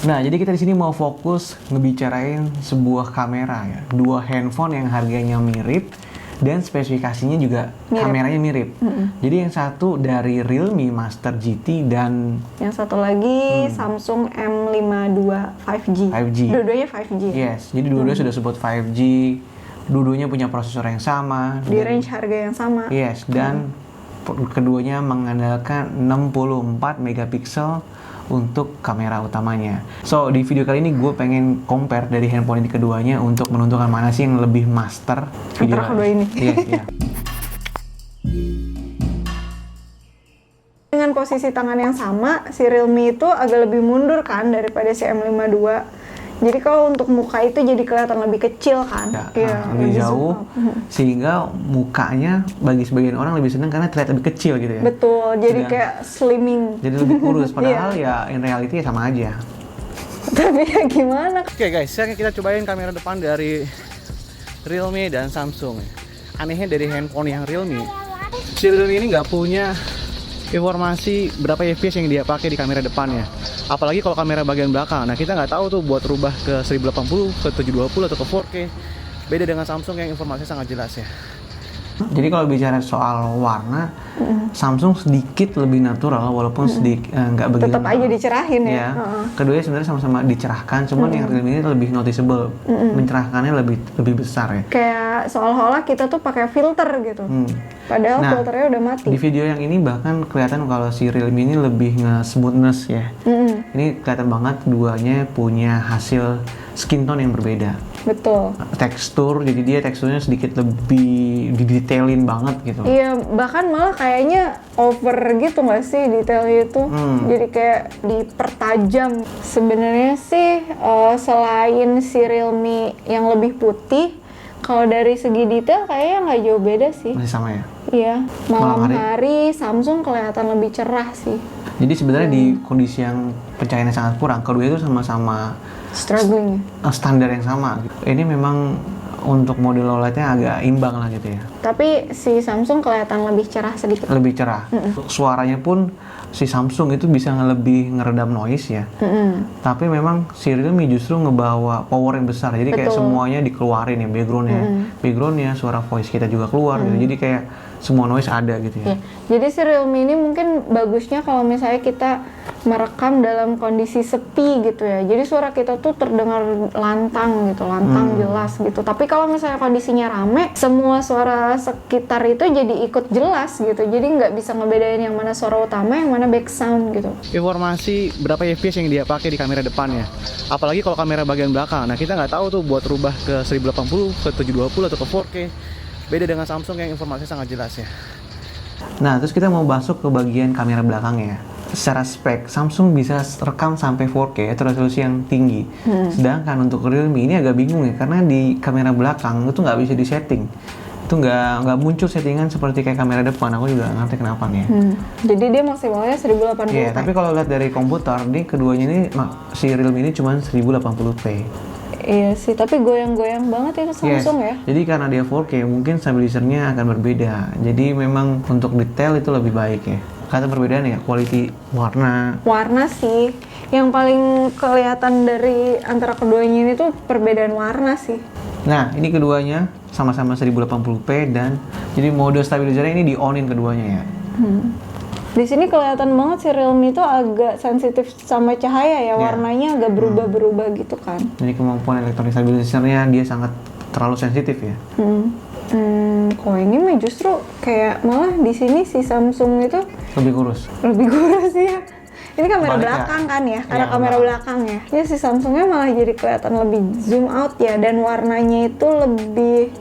Nah, jadi kita di sini mau fokus ngebicarain sebuah kamera ya. Dua handphone yang harganya mirip dan spesifikasinya juga kameranya mirip. Jadi yang satu dari Realme Master GT dan yang satu lagi Samsung M52 5G. 5G. Dua-duanya 5G. Yes, jadi dua-duanya sudah sebut 5G. Dua-duanya punya prosesor yang sama. Di range harga yang sama. Yes, dan keduanya mengandalkan 64 megapiksel untuk kamera utamanya. So, di video kali ini gue pengen compare dari handphone ini keduanya untuk menentukan mana sih yang lebih master antara kedua ini. Iya. Dengan posisi tangan yang sama, si Realme itu agak lebih mundur kan daripada si M52. Jadi kalau untuk muka itu jadi kelihatan lebih kecil kan? Iya, lebih jauh, sehingga mukanya bagi sebagian orang lebih senang karena terlihat lebih kecil gitu ya. Betul, jadi kayak slimming. Jadi lebih kurus, padahal ya in reality ya sama aja. Tapi ya gimana? Oke guys, sekarang kita cobain kamera depan dari Realme dan Samsung. Anehnya dari handphone yang Realme, si Realme ini nggak punya informasi berapa fps yang dia pakai di kamera depannya. Apalagi kalau kamera bagian belakang. Nah, kita nggak tahu tuh buat rubah ke 1080, ke 720 atau ke 4K. Beda dengan Samsung yang informasinya sangat jelas ya. Jadi kalau bicara soal warna, Samsung sedikit lebih natural walaupun sedikit nggak begitu. Tetap aja dicerahin ya. Keduanya sebenarnya sama-sama dicerahkan, cuman yang Realme ini lebih noticeable, mencerahkannya lebih besar ya. Kayak seolah-olah kita tuh pakai filter gitu. Padahal filternya udah mati. Di video yang ini bahkan kelihatan kalau si Realme ini lebih nge-smoothness ya. Ini kelihatan banget duanya punya hasil skin tone yang berbeda. Betul. Tekstur, jadi dia teksturnya sedikit lebih didetailin banget gitu. Iya, bahkan malah kayaknya over gitu nggak sih detailnya itu. Jadi kayak dipertajam. Sebenarnya sih selain si Realme yang lebih putih, kalau dari segi detail kayaknya nggak jauh beda sih. Masih sama ya? Iya, malam hari Samsung kelihatan lebih cerah sih. Jadi sebenarnya di kondisi yang pencahayaannya sangat kurang, kedua itu sama-sama struggling standar yang sama. Ini memang untuk model OLED-nya agak imbang lah gitu ya. Tapi si Samsung kelihatan lebih cerah sedikit. Lebih cerah. Suaranya pun si Samsung itu bisa lebih ngeredam noise ya. Tapi memang si Realme justru ngebawa power yang besar. Jadi kayak semuanya dikeluarin ya backgroundnya, suara voice kita juga keluar gitu. Jadi kayak semua noise ada gitu ya. Jadi si Realme ini mungkin bagusnya kalau misalnya kita merekam dalam kondisi sepi gitu ya. Jadi suara kita tuh terdengar lantang gitu, jelas gitu. Tapi kalau misalnya kondisinya rame, semua suara sekitar itu jadi ikut jelas gitu. Jadi nggak bisa ngebedain yang mana suara utama, yang mana back sound gitu. Informasi berapa fps yang dia pakai di kamera depannya. Apalagi kalau kamera bagian belakang. Nah, kita nggak tahu tuh buat rubah ke 1080, ke 720 atau ke 4K. Beda dengan Samsung yang informasinya sangat jelas ya. Nah, terus kita mau masuk ke bagian kamera belakangnya. Secara spek, Samsung bisa rekam sampai 4K atau resolusi yang tinggi. Sedangkan untuk Realme ini agak bingung ya, karena di kamera belakang itu nggak bisa disetting. Itu nggak muncul settingan seperti kayak kamera depan. Aku juga nggak ngerti kenapa nih ya. Jadi dia maksimalnya 1080p. Iya, tapi kalau lihat dari komputer, nih keduanya ini si Realme ini cuma 1080p. Iya sih, tapi goyang-goyang banget itu Samsung ya. Jadi karena dia 4K, mungkin stabilizernya akan berbeda. Jadi memang untuk detail itu lebih baik ya. Kata perbedaan ya, quality warna. Warna sih, yang paling kelihatan dari antara keduanya ini tuh perbedaan warna sih. Nah, ini keduanya sama-sama 1080p dan jadi mode stabilizernya ini di-on-in keduanya ya. Di sini kelihatan banget si Realme itu agak sensitif sama cahaya ya, warnanya agak berubah-berubah gitu kan. Jadi kemampuan elektronik stabilizernya dia sangat terlalu sensitif ya. Kok ini mah justru kayak malah di sini si Samsung itu lebih kurus. Lebih kurus ya. Ini kamera Balik belakang kan ya, karena kamera belakang ya. Ya si Samsungnya malah jadi kelihatan lebih zoom out ya, dan warnanya itu lebih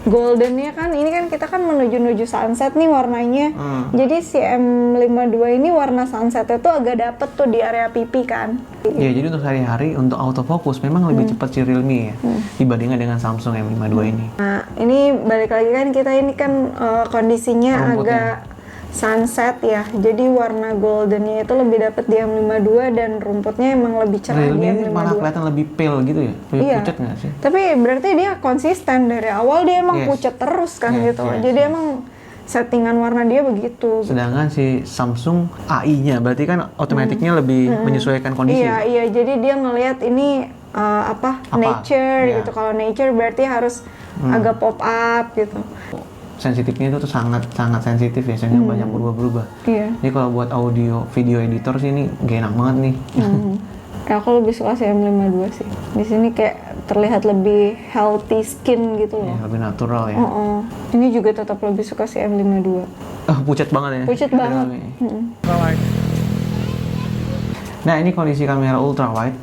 goldennya kan, ini kan kita kan menuju sunset nih warnanya. Jadi si M52 ini warna sunsetnya tuh agak dapet tuh di area pipi kan. Ya, jadi untuk sehari-hari untuk autofocus memang lebih cepat si Realme ya dibandingkan dengan Samsung M52 ini. Nah, ini balik lagi kan kita ini kan kondisinya agak sunset ya. Jadi warna goldennya itu lebih dapet di M52 dan rumputnya emang lebih cerah di M52. Realme malah kelihatan lebih pale gitu ya, lebih pucat nggak sih? Tapi berarti dia konsisten dari awal, dia emang pucat terus kan gitu. Jadi emang settingan warna dia begitu. Sedangkan si Samsung AI-nya berarti kan otomatiknya lebih menyesuaikan kondisi. Iya, jadi dia ngelihat ini nature Iya. gitu. Kalau nature berarti harus agak pop up gitu. Sensitifnya itu tuh sangat sensitif ya, sehingga banyak berubah-berubah. Iya. Ini kalau buat audio video editor sih ini gak enak banget nih. Ya, aku lebih suka si M52 sih. Di sini kayak terlihat lebih healthy skin gitu Ya, loh. lebih natural ya. Ini juga tetap lebih suka si M52. Pucat banget ya. Pucat banget. Nah, ini kondisi kamera ultra wide.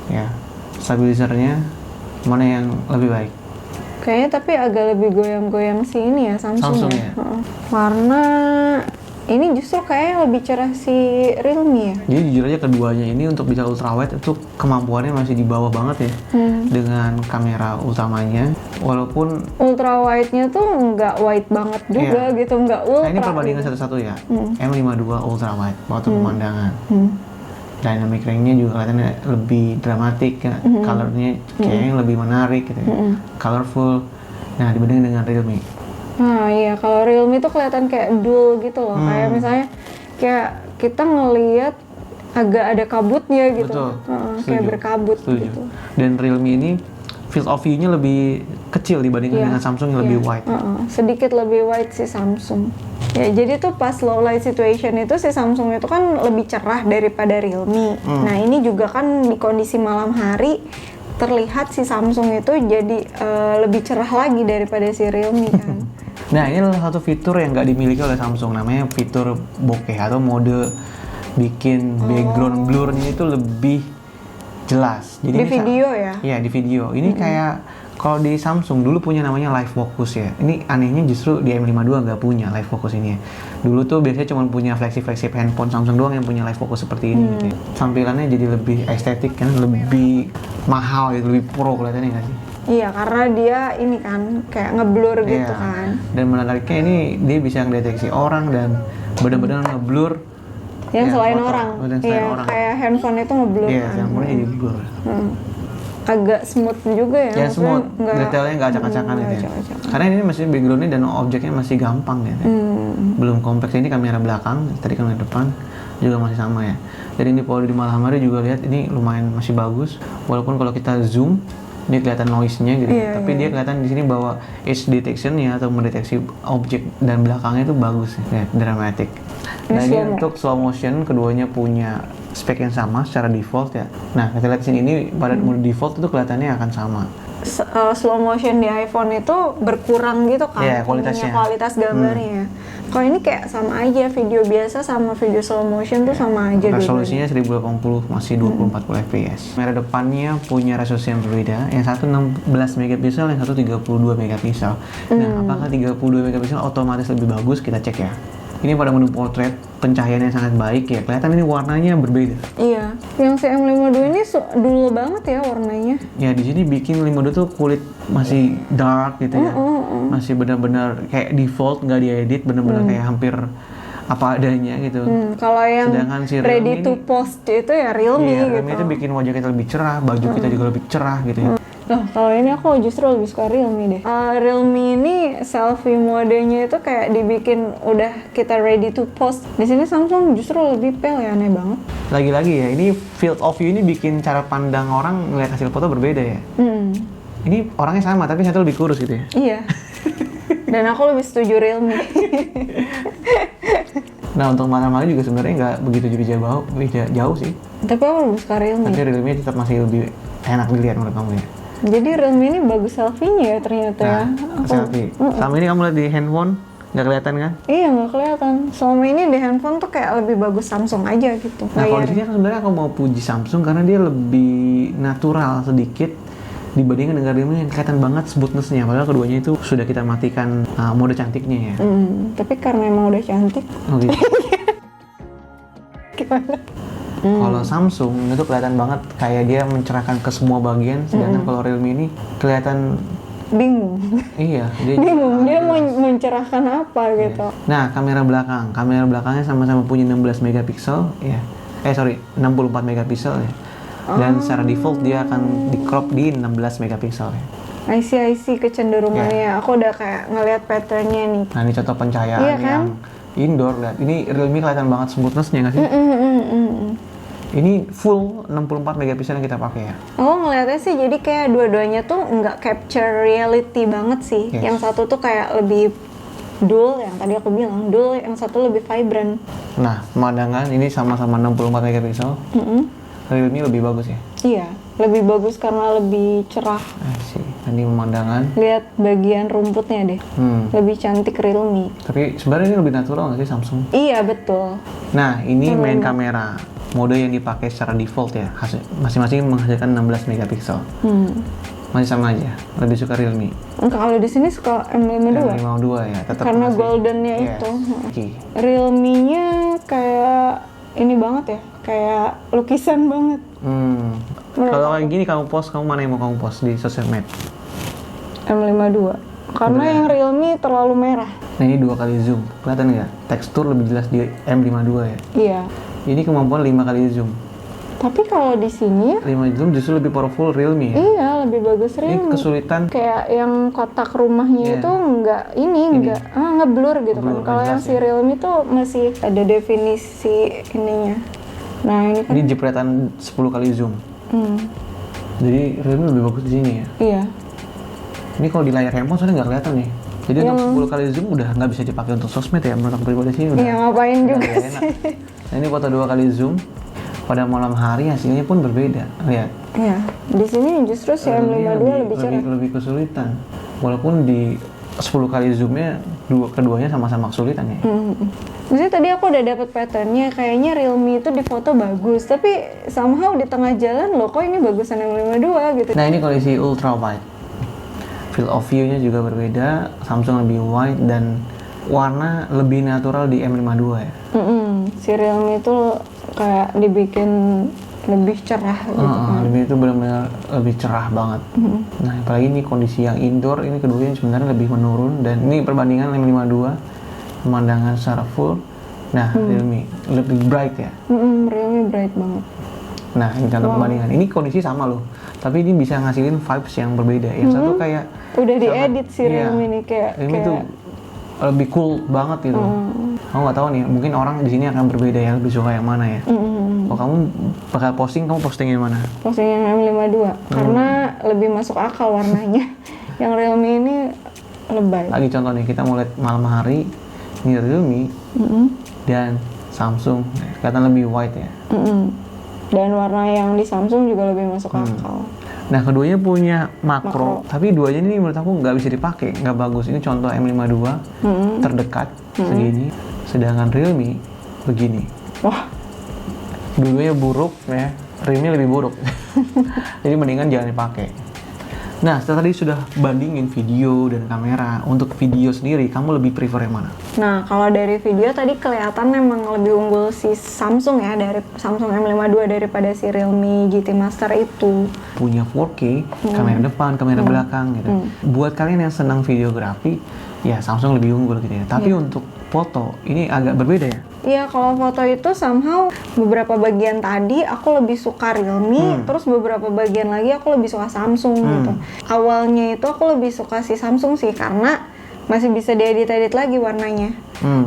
Ya. Stabilizernya mana yang lebih baik? Kayaknya tapi agak lebih goyang-goyang sih ini ya Samsung ya? Warna ini justru kayaknya lebih cerah si Realme ya. Jadi jujur aja keduanya ini untuk bisa ultra wide itu kemampuannya masih di bawah banget ya dengan kamera utamanya. Walaupun Ultra wide-nya tuh nggak wide banget juga gitu, nggak ultra. nah ini perbandingan gitu. satu-satu ya. M52 ultra wide waktu pemandangan. Dynamic range-nya juga kelihatannya lebih dramatik ya. Color-nya kayaknya lebih menarik gitu ya. Colorful. Nah, dibanding dengan Realme. Nah iya, kalau Realme tuh kelihatan kayak dual gitu loh. Kayak misalnya kayak kita ngelihat agak ada kabutnya gitu. Betul. Kayak Setuju. berkabut Setuju. gitu. Dan Realme ini field of view-nya lebih kecil dibandingkan dengan Samsung yang lebih wide. Sedikit lebih wide si Samsung. Ya, jadi tuh pas low light situation itu si Samsung itu kan lebih cerah daripada Realme. Nah, ini juga kan di kondisi malam hari terlihat si Samsung itu jadi lebih cerah lagi daripada si Realme kan. Nah, ini adalah satu fitur yang nggak dimiliki oleh Samsung, namanya fitur bokeh atau mode bikin background blur-nya itu lebih jelas. Jadi Di ini video ya? Iya, di video. Ini kayak kalau di Samsung dulu punya namanya live focus ya. Ini anehnya justru di M52 nggak punya live focus ini ya. Dulu tuh biasanya cuma punya flagship handphone Samsung doang yang punya live focus seperti ini gitu ya. Tampilannya jadi lebih estetik kan, lebih mahal gitu, lebih pro kelihatannya nggak sih? Iya, karena dia ini kan kayak ngeblur gitu Iya. kan. Dan menariknya ini dia bisa ngedeteksi orang dan benar-benar ngeblur Yang ya, selain foto. orang. Dan selain Iya, orang. kayak handphone itu ngeblur Iya, kan. handphonenya jadi blur. Agak smooth juga ya. Ya maksudnya semua nggak- detailnya nggak acak-acakan nggak gitu ya. acak-acakan. Karena ini masih backgroundnya dan objeknya masih gampang ya. Belum kompleks. Ini kamera belakang, tadi kamera depan juga masih sama ya. Dan ini kalau di malam hari juga lihat ini lumayan masih bagus. Walaupun kalau kita zoom ini kelihatan noise-nya gitu. Iya, Tapi dia kelihatan di sini bahwa edge detection-nya atau mendeteksi objek dan belakangnya itu bagus ya, dramatic. Nah, ini untuk slow motion keduanya punya spek yang sama secara default ya. Nah, kita lihat di sini ini pada mode default itu kelihatannya akan sama. Slow motion di iPhone itu berkurang gitu kan. Iya, kualitasnya. ininya, kualitas gambarnya. Kalau ini kayak sama aja, video biasa sama video slow motion tuh sama aja dua-duanya. Resolusinya 1080 masih 2040 fps. Kamera depannya punya resolusi yang berbeda. Yang satu 16 megapiksel, yang satu 32 megapiksel. Nah, apakah 32 megapiksel otomatis lebih bagus? Kita cek ya. Ini pada mode portrait, pencahayaannya sangat baik ya. Kelihatan ini warnanya berbeda. Iya, yang si M52 ini dulu banget ya warnanya. Ya di sini bikin 52 tuh kulit masih dark gitu ya. Masih benar-benar kayak default, nggak diedit, benar-benar kayak hampir apa adanya gitu. Kalau yang Sedangkan si Realme ready to ini- post itu ya Realme Iya, gitu. Realme itu bikin wajah kita lebih cerah, baju kita juga lebih cerah gitu ya. Nah, kalau ini aku justru lebih suka Realme deh. Realme ini selfie modenya itu kayak dibikin udah kita ready to post. Di sini Samsung justru lebih pale ya, aneh banget. Lagi-lagi ya, ini field of view ini bikin cara pandang orang ngeliat hasil foto berbeda ya. Ini orangnya sama, tapi satu lebih kurus gitu ya. Iya. Dan aku lebih setuju Realme. Nah, untuk malam-malam juga sebenarnya nggak begitu jadi jauh sih. Tapi aku lebih suka Realme. Tapi Realme tetap masih lebih enak dilihat menurut kamu ya. Jadi Realme ini bagus selfie-nya ya ternyata ya. Nah, selfie. Selama ini kamu lihat di handphone, nggak kelihatan kan? Iya, nggak kelihatan. Selama ini di handphone tuh kayak lebih bagus Samsung aja gitu. Nah, kalau di Layarnya. sini kan sebenarnya aku mau puji Samsung karena dia lebih natural sedikit dibandingkan dengan Realme yang kelihatan banget smoothness-nya. Padahal keduanya itu sudah kita matikan mode cantiknya ya. Tapi karena emang udah cantik. Oh gitu. Gimana? Kalau Samsung itu kelihatan banget kayak dia mencerahkan ke semua bagian, sedangkan kalau Realme ini kelihatan Bingung. iya, dia Bingung, dia mau mencerahkan apa gitu. Nah, kamera belakangnya sama-sama punya 16 megapiksel ya. 64 megapiksel ya. Dan secara default dia akan di crop di 16 megapiksel ya. I see kecenderungannya. Aku udah kayak ngelihat patternnya nih. Nah ini contoh pencahayaan Iya kan? yang indoor, lihat. Ini Realme kelihatan banget smoothness-nya nggak sih? Ini full 64 megapiksel yang kita pakai ya. Oh ngeliatnya sih jadi kayak dua-duanya tuh nggak capture reality banget sih. Yes. Yang satu tuh kayak lebih dull, yang tadi aku bilang dull, yang satu lebih vibrant. Nah, pemandangan ini sama-sama 64 megapiksel. Realme lebih bagus ya. Iya, lebih bagus karena lebih cerah. Sih, ini pemandangan. Lihat bagian rumputnya deh, lebih cantik Realme. Tapi sebenarnya ini lebih natural nggak sih Samsung? Iya betul. Nah, ini main kamera. Mode yang dipakai secara default ya. Masing-masing menghasilkan 16 megapiksel. Masih sama aja. Lebih suka Realme. Kalau di sini suka M52. M52 ya, tetap Karena masih. goldennya Yes. itu. Oke. Realme-nya kayak ini banget ya, kayak lukisan banget. Kalau kayak gini kamu post, kamu mana yang mau kamu post di sosial media? M52. Karena yang Realme terlalu merah. Nah ini 2 kali zoom, kelihatan nggak? Tekstur lebih jelas di M52 ya. Iya. Ini kemampuan 5 kali zoom. Tapi kalau di sini 5 zoom justru lebih powerful Realme ya. iya lebih bagus Ini Realme. kesulitan. Kayak yang kotak rumahnya Iya. itu ngeblur gitu Ngeblur, kan. Kalau nggak yang jelas si ya. Realme tuh masih ada definisi ininya. Nah ini kan Ini jepretan 10 kali zoom. Jadi Realme lebih bagus di sini ya. iya. Ini kalau di layar handphone soalnya nggak kelihatan nih. Jadi untuk 10 kali zoom udah nggak bisa dipakai untuk sosmed ya, menurut aku pribadi sih udah. Iya ngapain udah juga nggak enak. sih. Nah ini foto 2 kali zoom. Pada malam hari hasilnya pun berbeda. Lihat. Iya. Di sini justru si M52 lebih cerah. lebih kesulitan. Walaupun di 10 kali zoomnya keduanya sama-sama kesulitan ya. Maksudnya tadi aku udah dapet patternnya, kayaknya Realme itu di foto bagus, tapi somehow di tengah jalan loh kok ini bagusan M52 gitu. Nah ini kondisi ultra wide. Field of view-nya juga berbeda. Samsung lebih wide dan warna lebih natural di M52 ya. Si Realme itu kayak dibikin lebih cerah gitu kan. Lebih itu benar-benar lebih cerah banget. Nah apalagi ini kondisi yang indoor, ini keduanya sebenarnya lebih menurun. Dan ini perbandingan M52 pemandangan secara full. Nah Realme lebih bright ya. Realme bright banget. Nah ini contoh perbandingan. Ini kondisi sama loh, tapi ini bisa ngasilin vibes yang berbeda. Yang satu kayak Udah diedit si iya, Realme ini Realme tuh lebih cool banget gitu. Kamu nggak tahu nih, mungkin orang di sini akan berbeda ya, lebih suka yang mana ya. Kalau kamu bakal posting, kamu posting yang mana? posting yang M52 karena lebih masuk akal warnanya. Yang Realme ini lebay. Lagi contoh nih, kita mau lihat malam hari, ini Realme dan Samsung, kelihatan lebih white ya. Dan warna yang di Samsung juga lebih masuk akal. Nah keduanya punya makro, tapi duanya ini menurut aku nggak bisa dipakai, nggak bagus. Ini contoh M52 terdekat segini, sedangkan Realme begini. Wah, Dulunya buruk ya, Realme lebih buruk. Jadi mendingan jangan dipakai. Nah setelah tadi sudah bandingin video dan kamera, untuk video sendiri kamu lebih prefer yang mana? nah kalau dari video tadi kelihatan memang lebih unggul si Samsung ya, dari Samsung M52 daripada si Realme GT Master itu. Punya 4K, kamera depan, kamera belakang gitu. Buat kalian yang senang videografi, ya Samsung lebih unggul gitu ya. Tapi untuk foto ini agak berbeda ya. Iya, kalau foto itu somehow beberapa bagian tadi aku lebih suka Realme, terus beberapa bagian lagi aku lebih suka Samsung gitu. Awalnya itu aku lebih suka si Samsung sih karena masih bisa diedit-edit lagi warnanya.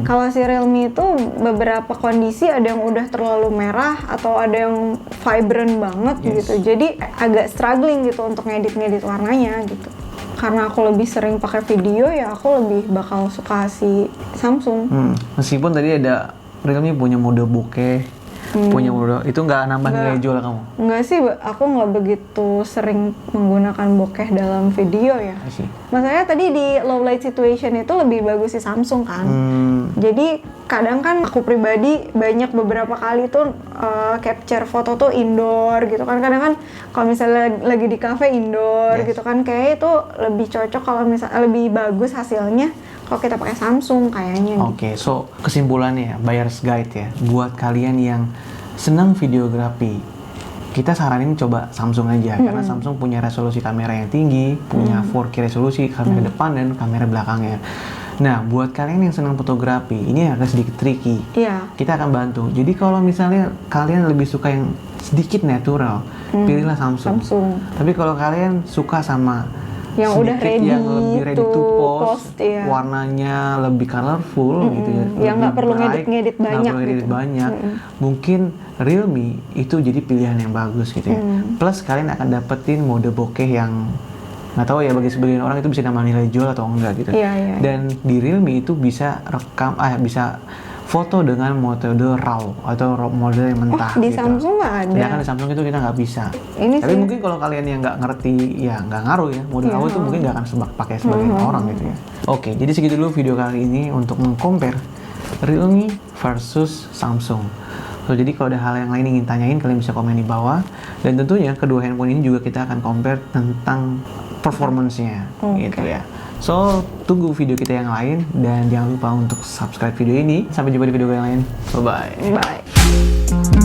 Kalau si Realme itu beberapa kondisi ada yang udah terlalu merah atau ada yang vibrant banget gitu. Jadi agak struggling gitu untuk ngedit-ngedit warnanya gitu. Karena aku lebih sering pakai video ya aku lebih bakal suka si Samsung. Meskipun tadi ada Realme punya mode bokeh, punya mode itu nggak nambah nilai jual kamu? Enggak sih, aku nggak begitu sering menggunakan bokeh dalam video ya. I see. Masalahnya tadi di low light situation itu lebih bagus si Samsung kan. Jadi kadang kan aku pribadi banyak beberapa kali tuh capture foto tuh indoor gitu kan. Kadang kan kalau misalnya lagi di cafe indoor gitu kan, kayak itu lebih cocok kalau misalnya lebih bagus hasilnya kalau kita pakai Samsung kayaknya. Oke, so kesimpulannya ya, buyer's guide ya, buat kalian yang senang videografi, kita saranin coba Samsung aja karena Samsung punya resolusi kamera yang tinggi, punya 4K resolusi kamera depan dan kamera belakangnya. Nah, buat kalian yang senang fotografi, ini agak sedikit tricky. Iya. Kita akan bantu. Jadi kalau misalnya kalian lebih suka yang sedikit natural, pilihlah Samsung. Tapi kalau kalian suka sama yang udah sedikit ready, yang lebih ready to post, ya. warnanya lebih colorful gitu ya, yang nggak lebih perlu bright, ngedit-ngedit nggak banyak perlu ngedit gitu. banyak. Mungkin Realme itu jadi pilihan yang bagus gitu ya. Plus kalian akan dapetin mode bokeh yang nggak tahu ya, bagi sebagian orang itu bisa nambah nilai jual atau enggak gitu. Iya. Dan di Realme itu bisa bisa foto dengan metode RAW atau mode yang mentah Di gitu. Samsung nggak ada. Sedangkan di Samsung itu kita nggak bisa. Ini Tapi sih mungkin kalau kalian yang nggak ngerti, ya nggak ngaruh ya. Mode RAW itu mungkin nggak akan pakai sebagian orang gitu ya. Oke, jadi segitu dulu video kali ini untuk meng-compare Realme versus Samsung. So, jadi kalau ada hal yang lain yang ingin tanyain, kalian bisa komen di bawah. Dan tentunya kedua handphone ini juga kita akan compare tentang performance-nya gitu ya. So, tunggu video kita yang lain dan jangan lupa untuk subscribe video ini. Sampai jumpa di video yang lain. Bye-bye. Bye.